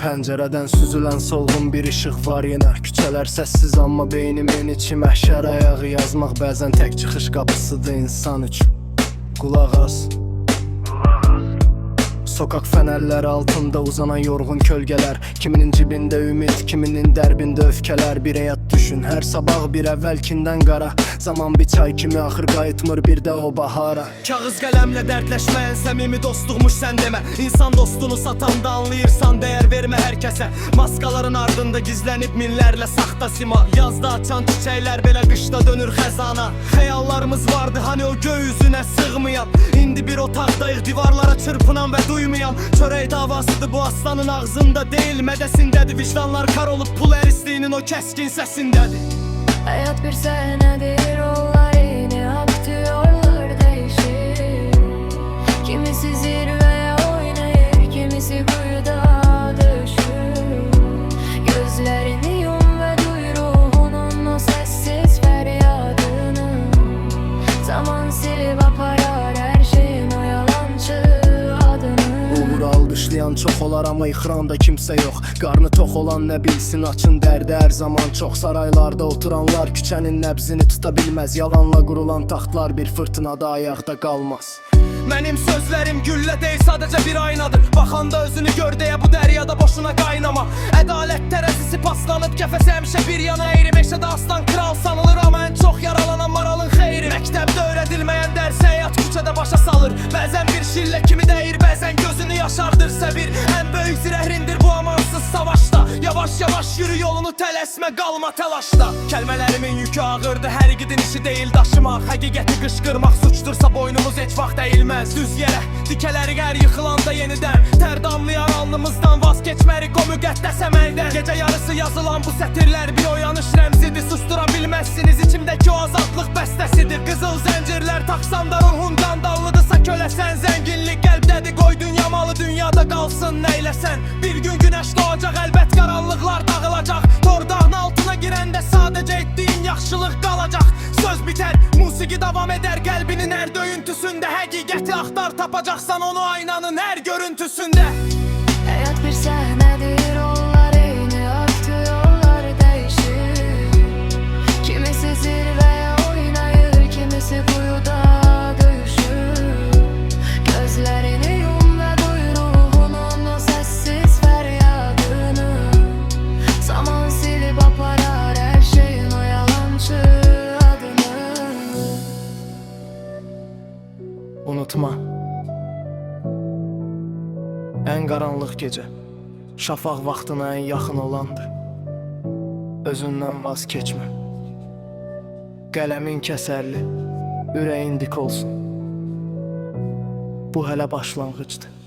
Pəncərədən süzülən solğun bir işıq var yenə. Küçələr səssiz amma beynimin içi məhşər ayağı. Yazmaq bəzən tək çıxış qapısıdır insan üçün. Qulaq as. Sokak fənərləri altında uzanan yorğun kölgələr. Kiminin cibində ümid, kiminin dərbində öfkələr. Bir həyat düşün, hər sabah bir əvvəlkindən qara. Zaman bir çay kimi axır, qayıtmır bir də o bahara. Kağız qələmlə dərdləşməyən səmimi dostluqmuş sən demə. İnsan dostunu satanda anlayırsan, dəyər vermə hər kəsə. Maskaların ardında gizlənib minlərlə saxta sima. Yazda açan çiçəklər belə qışda dönür xəzana. Xəyallarımız vardı hani o göy üzünə sığmayan. İndi bir otaqdayıq, divarlara çırpınan və duymayan. Çörək davasıdır bu aslanın ağzında deyil, mədəsindədir. Vicdanlar kar olub pul ərisliyinin o kəskin səsindədir. Hayat bir sahnedir, rollar yeni aktörler değişir. Kimisi zirveye oynayır, kimisi kuyuda düşür. Gözlerini yum ve duy ruhunun o sessiz feryadını. Zaman silip aparar her şeyin o yalancı adını. Uğur alqışlayan çox olar amma ekranda kimsə yox. Qarnı tox olan nə bilsin, açın dərdi hər zaman çox. Saraylarda oturanlar küçənin nəbzini tuta bilməz. Yalanla qurulan taxtlar bir fırtınada ayaqda qalmaz. Mənim sözlərim güllə deyil, sadəcə bir aynadır. Baxanda özünü gör deyə bu dəryada boşuna qaynama. Ədalət tərəzisi paslanıb, kəfəsi həmişə bir yana əyri. Meşədə aslan kral sanılır amma ən çox yaralanan maralın xeyri. Məktəbdə öyrədilməyən dərs həyat küçədə başa salır. Bəzən bir şillə kimi dəyir, bəzən gözünü yaşardırsa bir. Ən böyük zirəhrindir bu amansız savaşda. Yavaş yavaş yürü yolunu, tələsmə, qalma təlaşda. Kəlmələrimin yükü ağırdı, hər igidin işi deyil daşımaq. Həqiqəti qışqırmaq suçdursa boynumuz heç vaxt əyilməz. Düz yerə dikələri qər yıxılanda yenidən tər damlayan alnımızdan vaz keçmərik o müqəddəs əməldən. Gecə yarısı yazılan bu sətirlər bir oyanış rəmzidir. Sustura bilməzsiniz, içimdəki o azadlıq bəstəsidir. Qızıl zəncirlər taxsan da ruhun qandallıdırsa köləsən. Zənginlik qəlbdədir, qoy dünya malı dünyada qalsın, neyləsən. Bir gün günəş doğacaq, əlbət qaranlıqlar dağılacaq. Tordağın altına girəndə sadəcə etdiyin yaxşılıq qalacaq. Söz bitər, musiqi davam edər qəlbinin hər döyüntüsündə. Həqiqəti axtar, tapacaqsan onu aynanın hər görüntüsündə. Hayat bir sahnedir, rollar yeni aktörler değişir. Kimisi zirveye oynayır, kimisi kuyuda dövüşür. Gözlerini yum ve duy ruhunun o sessiz feryadını. Zaman silip aparar her şeyin o yalancı adını. Unutma. Ən qaranlıq gecə şafaq vaxtına ən yaxın olandır. Özündən vaz keçmə. Qələmin kəsərli, ürəyin dik olsun. Bu hələ başlanğıcdır.